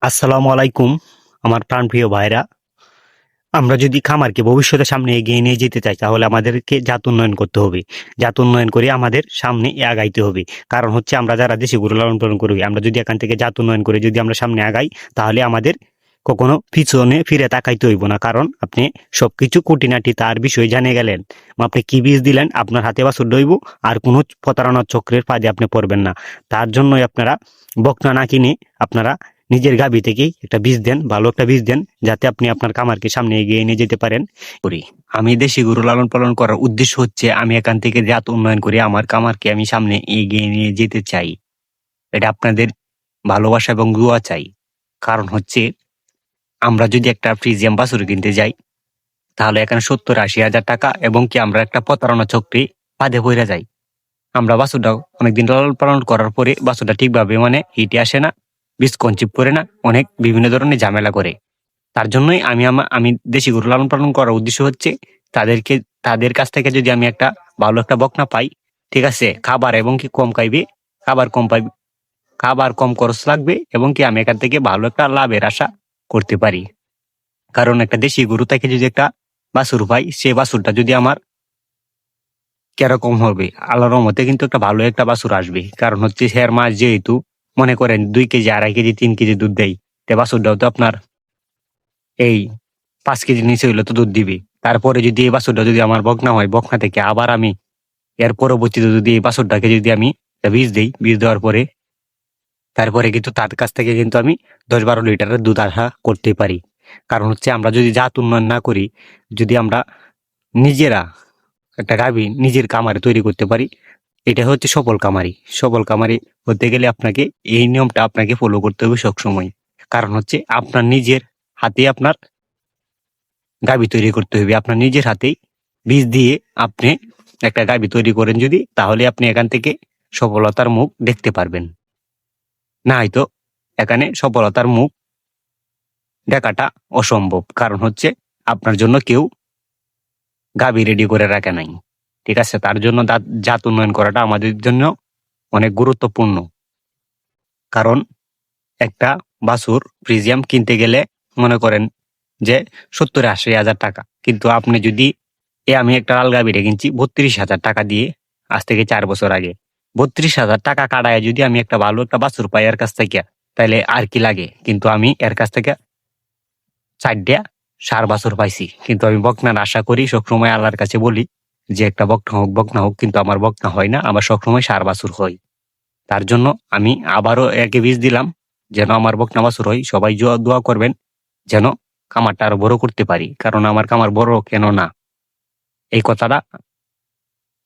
আসসালামু আলাইকুম আমার প্রাণপ্রিয় ভাইরা। আমরা যদি খামারকে ভবিষ্যতে সামনে এগিয়ে নিয়ে যেতে চাই তাহলে আমাদেরকে জাত উন্নয়ন করতে হবে। জাত উন্নয়ন করে আমাদের সামনে আগাইতে হবে। কারণ হচ্ছে আমরা যারা দেশি গরু লালন পালন করি, আমরা যদি এখান থেকে জাত উন্নয়ন করে যদি আমরা সামনে আগাই তাহলে আমাদের কখনো পিছনে ফিরে তাকাইতে হইব না। কারণ আপনি সবকিছু খুঁটিনাটি তার বিষয়ে জানে গেলেন, আপনি কি বীজ দিলেন আপনার হাতে বাছুর দইব, আর কোনো প্রতারণার চক্রের ফাঁদে আপনি পড়বেন না। তার জন্যই আপনারা বকনা না কিনে আপনারা নিজের গাভী থেকেই একটা বীজ দেন, ভালো একটা বীজ দেন, যাতে আপনি আপনার খামারকে সামনে এগিয়ে নিয়ে যেতে পারেন। করি আমি দেশি গরু লালন পালন করার উদ্দেশ্য হচ্ছে আমি এখান থেকে জাত উন্নয়ন করে আমার খামারকে আমি সামনে এগিয়ে নিয়ে যেতে চাই। এটা আপনাদের ভালোবাসা এবং দোয়া চাই। কারণ হচ্ছে আমরা যদি একটা ফ্রিজিয়াম বাছুর কিনতে যাই তাহলে এখানে 70-80 হাজার টাকা, এবং কি আমরা একটা প্রতারণা চক্রে ফাঁদে পড়ে যাই। আমরা বাছুরটা অনেকদিন লালন পালন করার পরে বাছুরটা ঠিকভাবে হিটে আসে না, বীজ কনচিপ করে না, অনেক বিভিন্ন ধরনের ঝামেলা করে। তার জন্যই আমি দেশি গরু লালন পালন করার উদ্দেশ্য হচ্ছে তাদেরকে তাদের কাছ থেকে যদি আমি একটা ভালো একটা বকনা পাই, ঠিক আছে, খাবার এবং কি কম খাইবে, খাবার কম পাইবে, খাবার কম খরচ লাগবে, এবং কি আমি এখান থেকে ভালো একটা লাভের আশা করতে পারি। কারণ একটা দেশি গরু থেকে যদি একটা বাছুর পাই, সে বাছুরটা যদি আমার কিরকম হবে, আল্লাহর রহমতে কিন্তু একটা ভালো একটা বাছুর আসবে। কারণ হচ্ছে হের মাস যেহেতু মনে করেন 2 কেজি, 2.5 কেজি, 3 কেজি দুধ দেয়, তে বাছুরটাও তো আপনার এই 5 কেজি নিচে হইলে তো দুধ দিবে। তারপরে যদি এই বাছুরটা যদি আমার বকনা হয়, বকনা থেকে আবার আমি এর পরবর্তীতে যদি এই বাছুরটাকে যদি আমি একটা বীজ দিই, বীজ দেওয়ার পরে তারপরে কিন্তু তার কাছ থেকে কিন্তু আমি 10-12 লিটারের দুধ আশা করতে পারি। কারণ হচ্ছে আমরা যদি জাত উন্নয়ন না করি, যদি আমরা নিজেরা একটা গাভী নিজের খামারে তৈরি করতে পারি, এটা হচ্ছে সফল কামারি। সফল কামারি হতে গেলে আপনাকে এই নিয়মটা আপনাকে ফলো করতে হবে সবসময়। কারণ হচ্ছে আপনার নিজের হাতে আপনার গাভী তৈরি করতে হবে। আপনার নিজের হাতেই বীজ দিয়ে আপনি একটা গাভী তৈরি করেন যদি, তাহলে আপনি এখান থেকে সফলতার মুখ দেখতে পারবেন। না হয়তো এখানে সফলতার মুখ দেখাটা অসম্ভব। কারণ হচ্ছে আপনার জন্য কেউ গাভী রেডি করে রাখে নাই, ঠিক আছে। তার জন্য জাত উন্নয়ন করাটা আমাদের জন্য অনেক গুরুত্বপূর্ণ। কারণ একটা বাছুর ফ্রিজিয়াম কিনতে গেলে মনে করেন যে 70-80 হাজার টাকা, কিন্তু আপনি যদি আমি একটা লাল গাভীরে কিনছি 32 হাজার টাকা দিয়ে, আজ থেকে 4 বছর আগে। 32 হাজার টাকা কাটায় যদি আমি একটা ভালো একটা বাছুর পাই এর কাছ থেকে, তাহলে আর কি লাগে। কিন্তু আমি এর কাছ থেকে 4টা ষাঁড় বাছুর পাইছি। কিন্তু আমি বকনার আশা করি, সবসময় আল্লাহর কাছে বলি যে একটা বকনা হোক, বকনা হোক, কিন্তু আমার বকনা হয় না, আমার সবসময় ষাঁড় বাছুর হয়। তার জন্য আমি আবারও একে বীজ দিলাম যেন আমার বকনা বাছুর হয়। সবাই দোয়া করবেন যেন খামারটা আরো বড় করতে পারি। কারণ আমার খামার বড় কেন না, এই কথাটা,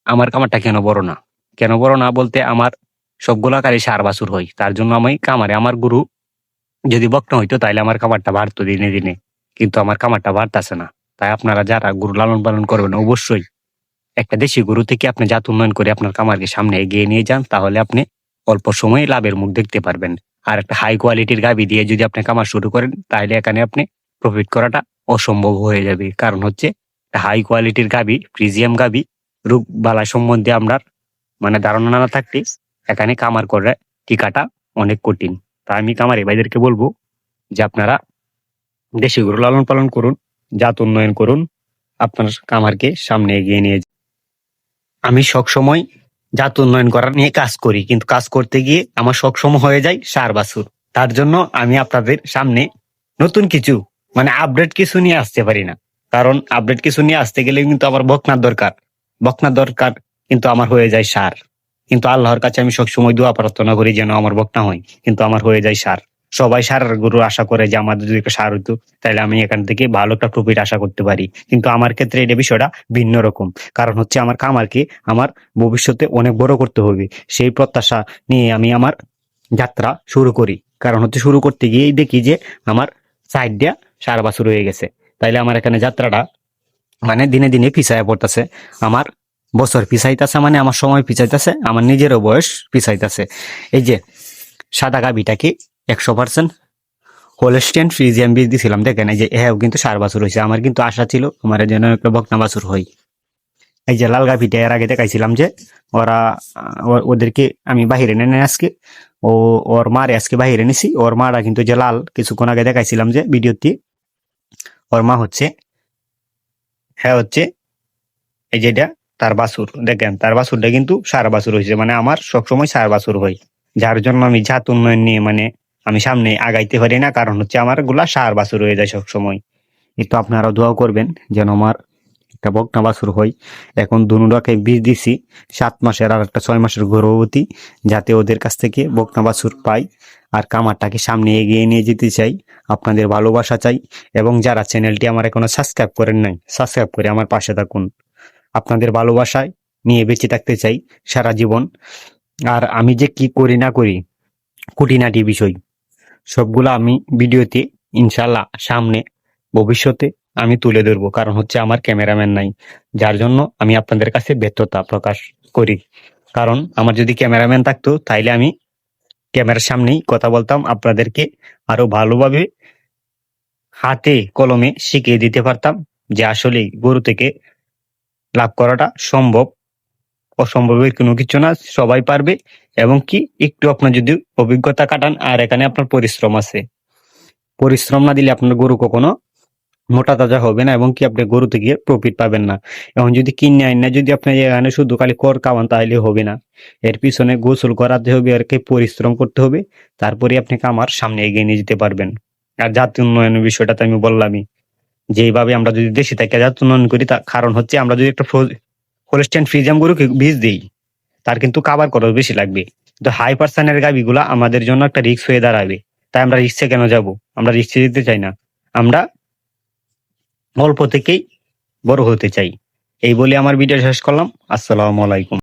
আমার খামারটা কেন বড় না, কেন বড় না বলতে আমার সবগুলা কারী ষাঁড় বাছুর হয়। তার জন্য আমি খামারে আমার গরু যদি বকনা হইতো তাইলে আমার খামারটা বাড়তো দিনে দিনে, কিন্তু আমার খামারটা বাড়তেছে না। তাই আপনারা যারা গরু লালন পালন করবেন অবশ্যই একটা দেশি গরু থেকে আপনি জাত উন্নয়ন করে আপনার খামারকে সামনে এগিয়ে নিয়ে যান, তাহলে আপনি অল্প সময়ে লাভের মুখ দেখতে পারবেন। আর একটা হাই কোয়ালিটির গাভী দিয়ে যদি আপনি খামার শুরু করেন, তাহলে এখানে আপনি প্রফিট করাটা অসম্ভব হয়ে যাবে। কারণ হচ্ছে হাই কোয়ালিটির গাভী, ফ্রিজিয়াম গাভী, রোগ বালাই সম্বন্ধে আমরা ধারণা না থাকলে এখানে খামার করে টিকাটা অনেক কঠিন। তাই আমি খামারি ভাইদেরকে বলবো যে আপনারা দেশি গরু লালন পালন করুন, জাত উন্নয়ন করুন, আপনার খামারকে সামনে এগিয়ে নিয়ে যান। আমি সবসময় জাত উন্নয়ন করার নিয়ে কাজ করি, কিন্তু কাজ করতে গিয়ে আমার সবসময় হয়ে যায় ষাঁড় বাছুর। তার জন্য আমি আপনাদের সামনে নতুন কিছু আপডেট কিছু নিয়ে আসতে পারি না। কারণ আপডেট কিছু নিয়ে আসতে গেলে কিন্তু আমার বকনার দরকার, বকনার দরকার, কিন্তু আমার হয়ে যায় ষাঁড়। কিন্তু আল্লাহর কাছে আমি সবসময় দোয়া প্রার্থনা করি যেন আমার বকনা হয়, কিন্তু আমার হয়ে যায় ষাঁড়। সবাই ষাঁড়ের গরু আশা করে যে আমাদের যদি একটা ষাঁড় হইতো তাহলে আমি এখান থেকে ভালো একটা প্রফিট আশা করতে পারি। কিন্তু আমার ক্ষেত্রে এটা বিষয়টা ভিন্ন রকম। কারণ হচ্ছে আমার খামারকে আমার ভবিষ্যতে অনেক বড় করতে হবে, সেই প্রত্যাশা নিয়ে আমি আমার যাত্রা শুরু করি। কারণ হচ্ছে শুরু করতে গিয়েই দেখি যে আমার 4টা ষাঁড় বাছুর হয়ে গেছে। তাইলে আমার এখানে যাত্রাটা দিনে দিনে পিছায় পড়তেছে। আমার বছর পিছাইতেছে, আমার সময় পিছাইতেছে, আমার নিজেরও বয়স পিছাইতেছে। এই যে সাদা গাভীটাকে 100% হোলস্টেইন ফ্রিজিয়ান বীজ দিছিলাম, দেখেন এই যে হ্যাঁ কিন্তু ষাঁড় বাছুর হয়েছে। আমার কিন্তু আশা ছিল আমার যেন একটা বকনা বাছুর হয়। এই যে লাল গাভিটা এর আগে দেখাইছিলাম যে ওরা ওদেরকে আমি বাহিরে এনে আজকে ও ওর মারে আজকে বাহিরে এনেছি। ওর মারা কিন্তু যে লাল কিছুক্ষণ আগে দেখাইছিলাম যে ভিডিওতে, ওর মা হচ্ছে, হ্যাঁ হচ্ছে এই যেটা তার বাছুর। দেখেন তার বাছুরটা কিন্তু সার বাছুর হয়েছে, মানে আমার সবসময় সার বাছুর হয়, যার জন্য আমি জাত উন্নয়ন নিয়ে মানে আমি সামনে আগাইতে পারি না, কারণ হচ্ছে আমার গুলা সার বাছুর হয়ে যায় সবসময়। একটু আপনারা দোয়া করবেন যেন আমার একটা বকনা বাছুর হয়। এখন দুনুটাকে বীজ দিছি 7 মাসের আর একটা 6 মাসের গর্ভবতী, যাতে ওদের কাছ থেকে বকনা বাছুর পাই আর কামারটাকে সামনে এগিয়ে নিয়ে যেতে চাই। আপনাদের ভালোবাসা চাই, এবং যারা চ্যানেলটি আমার এখনো সাবস্ক্রাইব করেন নাই, সাবস্ক্রাইব করে আমার পাশে থাকুন। আপনাদের ভালোবাসায় নিয়ে বেঁচে থাকতে চাই সারা জীবন। আর আমি যে কি করি না করি খুঁটিনাটি বিষয় সবগুলো আমি ভিডিওতে ইনশাল্লাহ সামনে ভবিষ্যতে আমি তুলে ধরবো, কারণ হচ্ছে আমার ক্যামেরাম্যান নাই, যার জন্য আমি আপনাদের কাছে ব্যর্থতা প্রকাশ করি। কারণ আমার যদি ক্যামেরাম্যান থাকতো তাইলে আমি ক্যামেরার সামনেই কথা বলতাম, আপনাদেরকে আরো ভালোভাবে হাতে কলমে শিখিয়ে দিতে পারতাম যে আসলে গরু থেকে লাভ করাটা সম্ভব, অসম্ভবের কোনো কিছু না, সবাই পারবে। এবং কি একটু আপনার যদি অভিজ্ঞতা কাটান, আর এখানে আপনার পরিশ্রম আছে, পরিশ্রম না দিলে আপনার গরু কখনো মোটা তাজা হবে না, এবং কি আপনি গরু থেকে প্রফিট পাবেন না। এখন যদি কিনে আইন না, যদি আপনি এখানে শুধু খালি কর খাওয়ান তাহলে হবে না। এর পিছনে গোসল করাতে হবে, আর কি পরিশ্রম করতে হবে, তারপরে আপনি কামার সামনে এগিয়ে নিয়ে যেতে পারবেন। আর জাতি উন্নয়নের বিষয়টা তো আমি বললামই, যেভাবে আমরা যদি দেশে থেকে জাতি উন্নয়ন করি, তার কারণ হচ্ছে আমরা যদি একটা হোলস্টাইন ফ্রিজিয়ান গরুকে বীজ দিই, তার কিন্তু কাভার খরচ বেশি লাগবে। তো হাই পার্সেন্টের গাভিগুলা আমাদের জন্য একটা রিস্ক হয়ে দাঁড়াবে। তাই আমরা রিস্কে কেন যাব? আমরা রিস্কে দিতে চাই না, আমরা অল্প থেকেই বড় হতে চাই। এই বলে আমার ভিডিও শেষ করলাম। আসসালামু আলাইকুম।